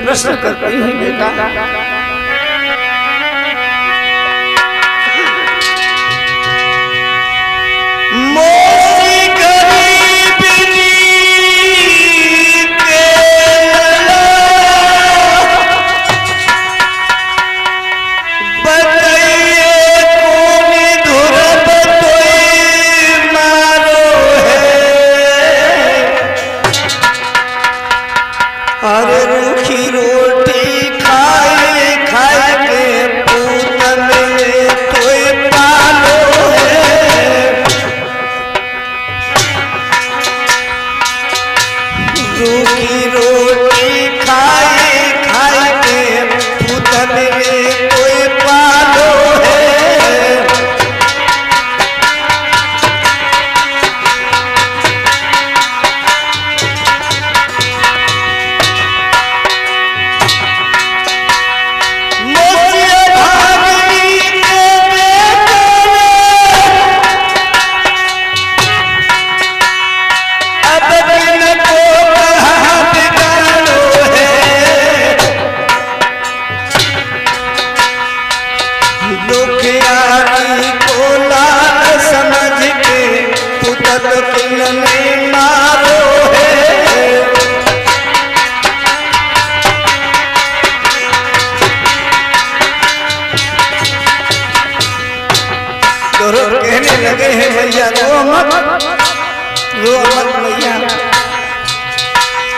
प्रश्न करते हैं बेटा, कहने लगे हैं भैया रो मत भैया,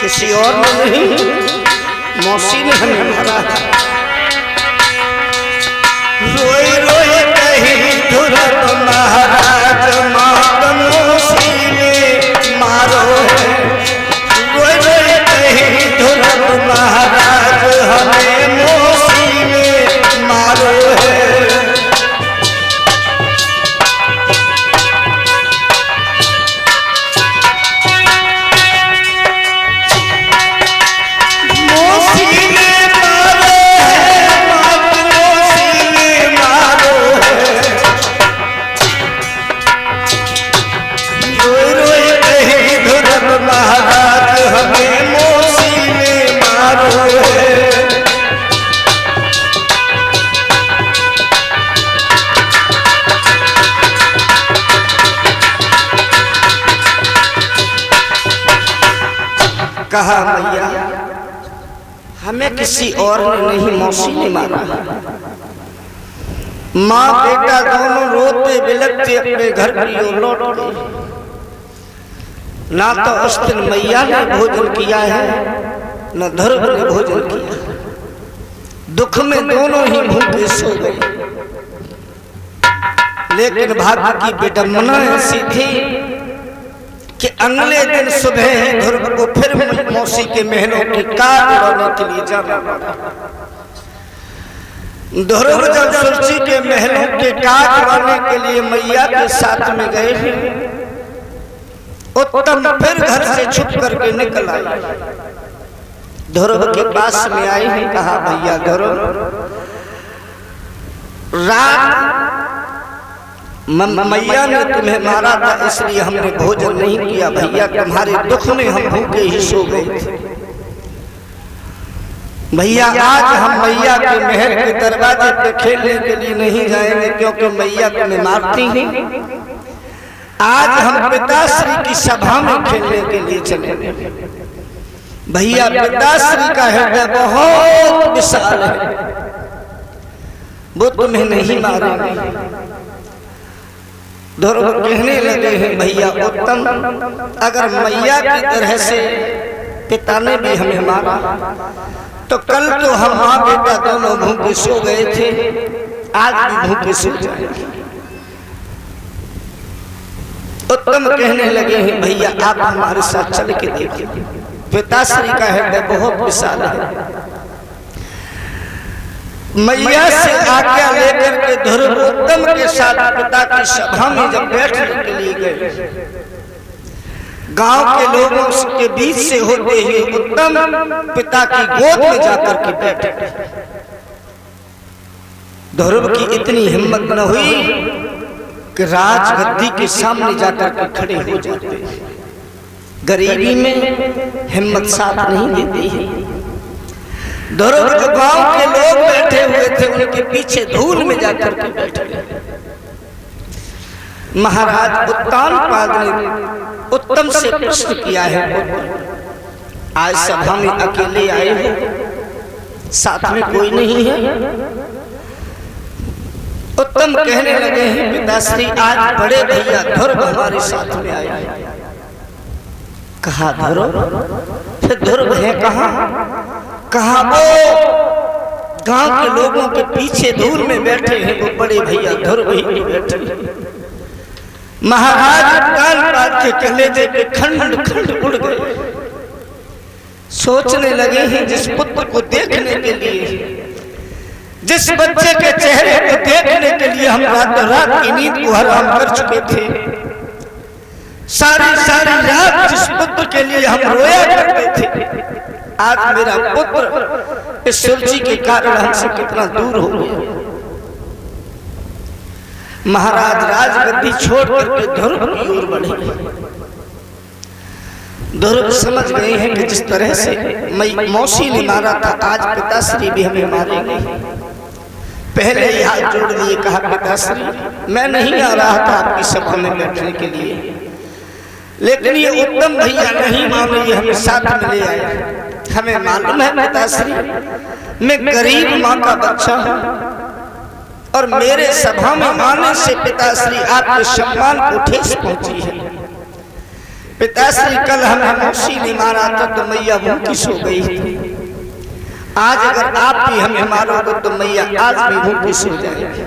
किसी और ने नहीं, मौसी ने हमें मारा। रोई रोई कहीं धुरत महाराज मात मौसी ने मारो है। रोई रोई कहीं धुरत महाराज हमें मौसी ने मारो है। कहा भैया हमें किसी और ने नहीं, मौसी ने मारा। माँ बेटा दोनों रोते बिलखते अपने घर की ओर लौट गए। ना तो उस दिन मैया ने भोजन किया है, न ध्रुव ने भोजन किया। दुख में दोनों ही भूखे सो गए। लेकिन भाग्य की विडंबना ऐसी थी कि अगले दिन सुबह ध्रुव को फिर मौसी के महलों की काट उड़ाने के लिए जाना पड़ा। ध्रुव जब सुरची के महलों के काट उड़ाने के लिए मैया के साथ में गए, उत्तम फिर घर से छुप करके निकल आई। ध्रुव के पास में आई है, कहा भैया ध्रुव, रात मैया ने तुम्हें मारा था इसलिए हमने भोजन नहीं किया। भैया तुम्हारे दुख में हम भूखे ही सो गए थे। भैया आज हम मैया के महल के दरवाजे पे खेलने के लिए नहीं जाएंगे क्योंकि मैया तुम्हें मारती हैं। आज हम पिताश्री की सभा में खेलने के लिए चलेंगे। भैया पिताश्री का हृदय बहुत विशाल है, वो तुम्हें नहीं मारेंगे। ध्रुव कहने लगे हैं भैया उत्तम, अगर मैया की तरह से पिता ने भी हमें मारा तो कल तो हम माँ बेटा दोनों भूखे सो गए थे, आज भी भूखे सो जाएंगे। उत्तम कहने लगे हैं भैया आप हमारे साथ चल के देखिए, पिताश्री का हृदय बहुत विशाल है। मैया से आज्ञा लेकर के ध्रुव उत्तम के साथ पिता की सभा में जब बैठने के लिए गए, गांव के लोगों के बीच से होते हुए उत्तम पिता की गोद में जाकर के बैठे। ध्रुव की इतनी हिम्मत न हुई कि राजगद्दी के सामने जाकर के खड़े हो जाते। गरीबी में हिम्मत साथ नहीं देती है। ध्रुव जो गांव के लोग बैठे हुए थे उनके पीछे धूल में जाकर के बैठ गए। महाराज उत्तानपाद ने उत्तम से प्रश्न किया है, आज सभा में अकेले आए हो, साथ में कोई नहीं है? उत्तम कहने लगे हैं, पिताश्री आज बड़े भैया ध्रुव हमारे साथ में आए। कहा ध्रुव? फिर ध्रुव है कहाँ? कहा वो गांव के लोगों के पीछे धूल में बैठे हैं, वो बड़े भैया ध्रुव ही बैठे हैं। महाराज उत्तानपाद के कलेजे के खंड खंड उड़ गए। सोचने लगे हैं, जिस पुत्र को देखने के लिए, जिस बच्चे के चेहरे को देखने के लिए हम रातों रात की नींद को हराम कर चुके थे, सारी सारी रात जिस पुत्र के लिए हम रोया करते थे, आज मेरा पुत्र इस सुरजी के कारण हमसे कितना दूर हो गया। महाराज राजगद्दी छोड़ करके ध्रुव की ओर बढ़े। ध्रुव समझ गए हैं कि जिस तरह से मौसी ने मारा था, आज पिताश्री भी हमें मारेंगे। पहले ही हाथ जोड़ लिए, कहा पिताश्री मैं नहीं आ रहा था आपकी सभा में बैठने के लिए, लेकिन ये उत्तम भैया नहीं माने, हमें साथ में ले आए। हमें मालूम है पिताश्री मैं गरीब माँ का बच्चा हूँ और मेरे सभा में आने से पिताश्री आपके सम्मान को ठेस पहुंची है। पिताश्री कल हमें मौसी ने मारा था तो मैया भूखी सो गई थी, आज अगर आप भी हमें मारोगे तो मैया आज भी भूखी सो जाएगी।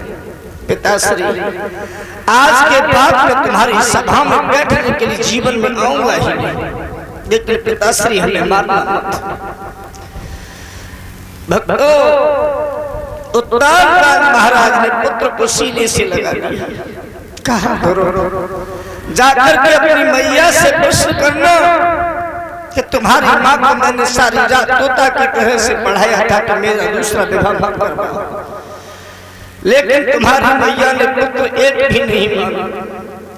पिताश्री आज के बाद मैं तुम्हारी सभा में बैठने के लिए जीवन में आऊंगा ही नहीं, लेकिन पिताश्री हमें मारना मत। भक्तों, उत्तानपाद महाराज ने पुत्र को सीने से लगा दिया। कहा जाकर के अपनी मैया से प्रश्न करना कि तुम्हारी माँ को मैंने सारी रात तोता की तरह से पढ़ाया था कि मेरा दूसरा विवाह मत करवाओ, लेकिन तुम्हारी मैया ने पुत्र एक भी नहीं माना,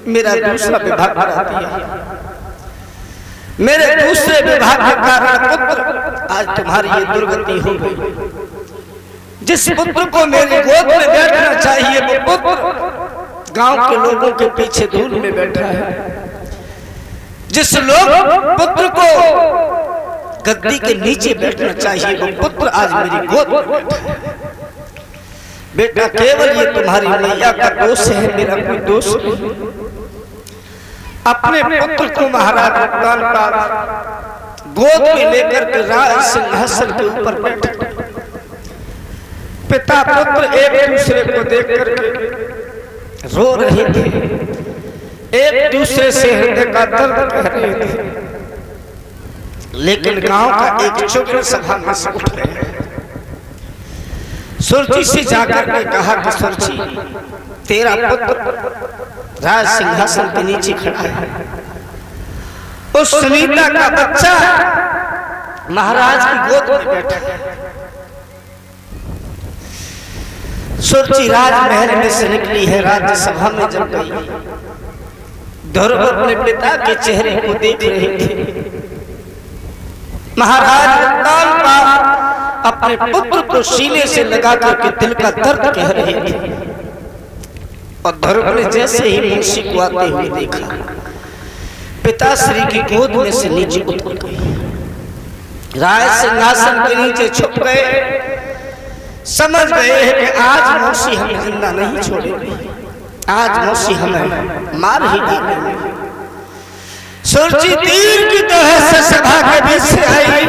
मेरा दूसरा विवाह करा दिया। मेरे दूसरे विवाह के कारण पुत्र आज तुम्हारी ये दुर्गति हो गई। जिस पुत्र को मेरी गोद में बैठना चाहिए वो पुत्र गांव के लोगों के पीछे धूल में बैठा है। जिस लोग पुत्र को गद्दी के नीचे बैठना चाहिए वो पुत्र आज मेरी गोद में बैठा है। बेटा केवल ये तुम्हारी मैया का दोष है, मेरा कोई दोष नहीं। अपने पुत्र को महाराज उत्तानपाद गोद में लेकर के राज सिंहासन के ऊपर बैठे। पिता पुत्र एक दूसरे को देख करके रो रहे थे, एक दूसरे से हृदय का दर्द कह रहे थे, लेकिन गांव का एक चुगल सभा में से उठ गए। सुरजी से जाकर के कहा कि सुरजी तेरा पुत्र राज सिंहासन के नीचे खड़ा है, उस सुनीता का बच्चा महाराज की गोद में बैठा है। सुरजी राजमहल में से निकली है, राज्यसभा में जब गई, ध्रुव अपने पिता के चेहरे को देख रहे थे। महाराज उत्तानपाद अपने पुत्र को सीने से लगा करके दिल का दर्द कह रहे थे, और ध्रुव ने जैसे ही मुंशी को आते हुए देखा, पिताश्री की गोद में से नीचे उतर गई, राज सिंहासन के नीचे छुप गए। समझ गए कि आज मौसी हमें जिंदा नहीं छोड़ेगी, आज मौसी हमें मार ही देगी। सुरजी तीर की तरह से सभा के बीच से आई,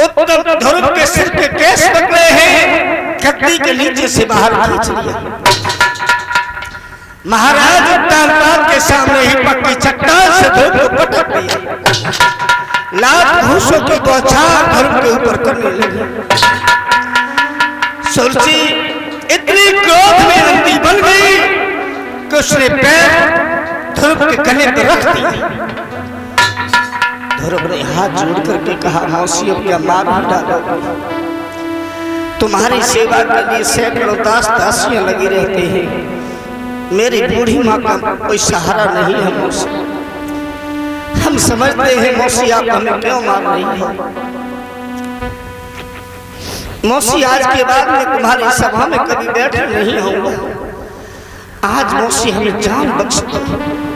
उत्तम ध्रुव के सिर के केस पकड़े हैं, गद्दी के नीचे से बाहर खींच लिया। महाराज उत्तानपाद के सामने ही पक्की चट्टान से ध्रुव को पटक दिया। लात घूसों की बौछार ध्रुव के ऊपर करने लगी। सुरजी इतनी क्रोध में अंधी बन गई कि उसने पैर ध्रुव के गले पर रख दिया। ध्रुव ने हाथ जोड़ करके कहा, मौसी अब क्या मार ही डालोगे? तुम्हारी सेवा के लिए सैकड़ों दास दासियां लगी रहती हैं, मेरी बूढ़ी माँ का कोई सहारा नहीं है मौसी, हम हम समझते हैं मौसी आप हमें क्यों मार रही है। मौसी आज के बाद में तुम्हारी सभा में कभी बैठ नहीं होगा। आज मौसी हमें जान बख्श दो,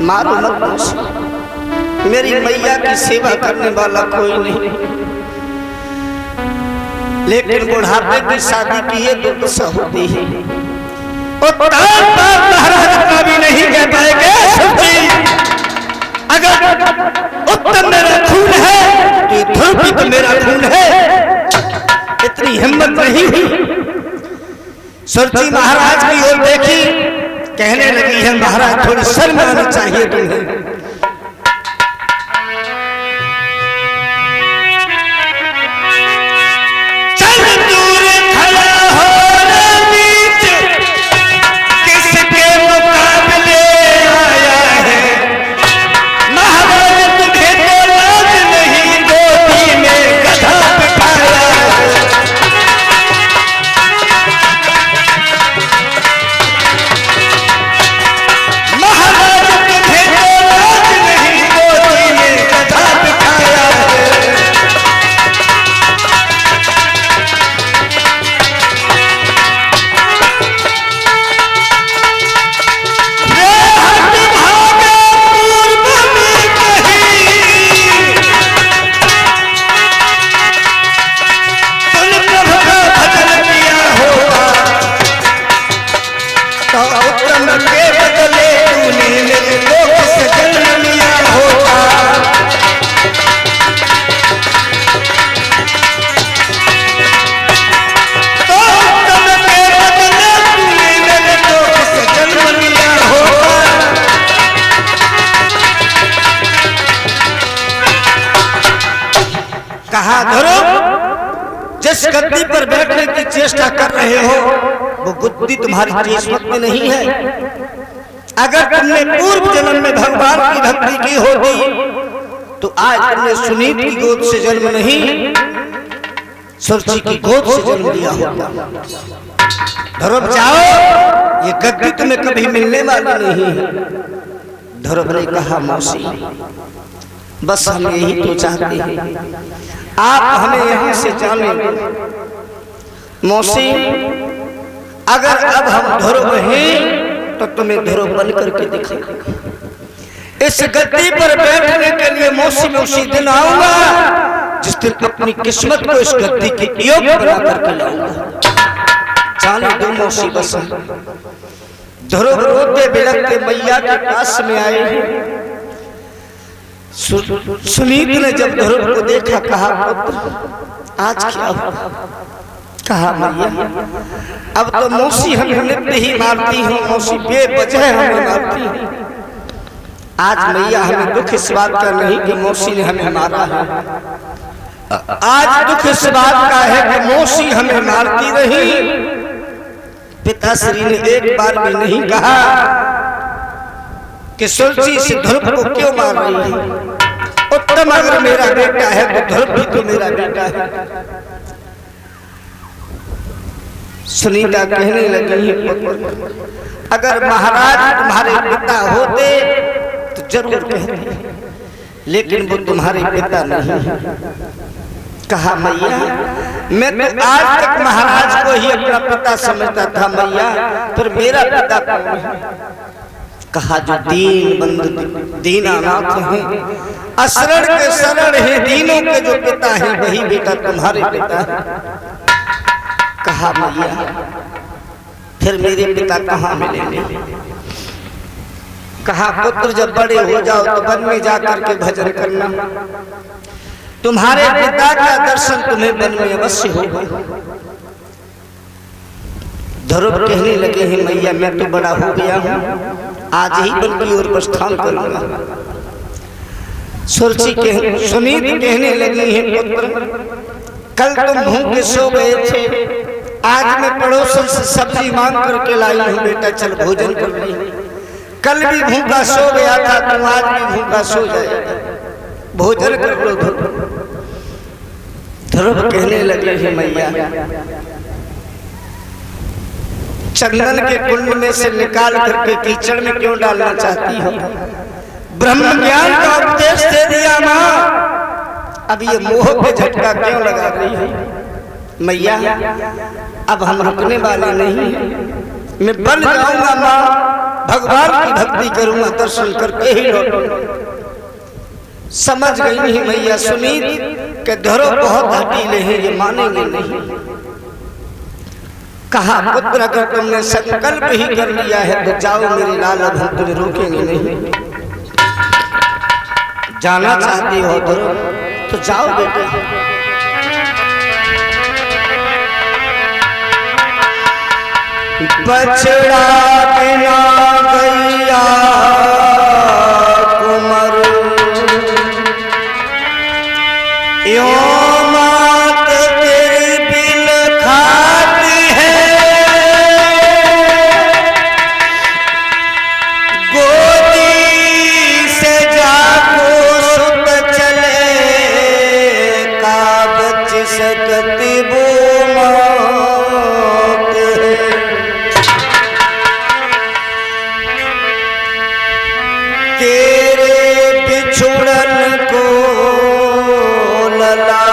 मारो मत मौसी। मेरी मैया की सेवा करने वाला कोई नहीं, लेकिन बुढ़ापे की शादी की ये दुर्दशा होती है। महाराज भी नहीं कह पाएंगे अगर उत्तम मेरा खून है तो ये ध्रुव भी तो मेरा खून है। इतनी हिम्मत नहीं हुई। सुरती महाराज की ओर देखी, कहने लगी है महाराज थोड़ी शर्म आनी चाहिए तुम्हें। कहा ध्रुव, जिस गद्दी पर बैठने की चेष्टा कर रहे हो वो बुद्धि तुम्हारी किस्मत में नहीं है। अगर तुमने पूर्व जन्म में भगवान की भक्ति की होती तो आज तुमने सुनीत की गोद से जन्म नहीं, सुरची की गोद से जन्म लिया होता। ध्रुव जाओ, ये गद्दी तुम्हें कभी मिलने वाली नहीं है। ध्रुव ने कहा मौसी बस हम यही तो चाहते हैं, आप हमें यहाँ से जाने। मौसी अगर अब हम ध्रुव हैं तो तुम्हें ध्रुव बन करके दिखाएंगे। इस गद्दी पर बैठने के लिए मौसी में उसी दिन आऊंगा जिस दिन अपनी किस्मत को इस गद्दी के योग्य बना करके लाऊंगा। जाने दो मौसी बस। ध्रुव रोते बिलखते मैया के पास में आए। सुनीत ने जब ध्रुव को देखा कहा आज क्या हुआ? कहा मैया अब तो मौसी हमें नित्य ही मारती है, मौसी बेवजह हमें मारती है। आज मैया हमें दुख इस बात का नहीं कि मौसी ने हमें मारा है, आज दुख इस बात का है कि मौसी हमें मारती रही। पिताश्री ने एक बार भी नहीं कहा कि सुरची से ध्रुव को क्यों मार रही है। उत्तम अगर मेरा बेटा है तो ध्रुव भी तो मेरा बेटा है। सुनीता कहने लगी है अगर महाराज तुम्हारे पिता होते तो जरूर कहते, लेकिन वो तुम्हारे पिता नहीं। कहा मैया मैं तो आज तक महाराज को ही अपना पिता समझता था मैया, फिर मेरा पिता कौन है? कहा जो दीन बंधु दीनानाथ हैं, असरण के शरण है, दीनों के जो पिता हैं वही बेटा तुम्हारे पिता है। कहा मैया फिर मेरे पिता कहाँ मिलेंगे? कहा पुत्र जब बड़े हो जाओ तो वन में जाकर के भजन करना, तुम्हारे पिता का दर्शन तुम्हें वन में अवश्य होगा। ध्रुव कहने लगे हैं मैया मैं तो बड़ा हो गया हूँ, आज ही वन की ओर प्रस्थान करूंगा। सुरची सुनीत कहने लगी है पुत्र कल तुम भूखे सो गए थे, आज मैं पड़ोसन से सब्जी मांग करके लाई हूँ बेटा, चल भोजन कर ले। कल भी भूखा सो गया था, तुम आज भी भूखा सो जाएगा, भोजन कर लो। ध्रुव कहने लगे हैं मैया चंदन के कुंड में से निकाल करके कीचड़ में क्यों डालना चाहती हो? ब्रह्म ज्ञान का उपदेश दे दिया अब ये मोह पे झटका क्यों लगा रही है मैया? अब हम रुकने वाले नहीं हैं, मैं बन जाऊंगा माँ, भगवान की भक्ति करूंगा, दर्शन करके ही लौटूंगा। समझ गई नहीं मैया सुनीत के धरो बहुत हटीले हैं, ये मानेंगे नहीं। कहा पुत्र अगर तुमने संकल्प ही कर लिया है तो जाओ मेरे लाल, अब हम तुम्हें रोकेंगे नहीं। जाना चाहती हो तो जाओ बेटे। बछड़ा बिना गैया कुमर यो मात तेरी बिन खाती है, गोदी से जाको सुत चले का बच सकती वो मौत है। तेरे बिछुड़न को लला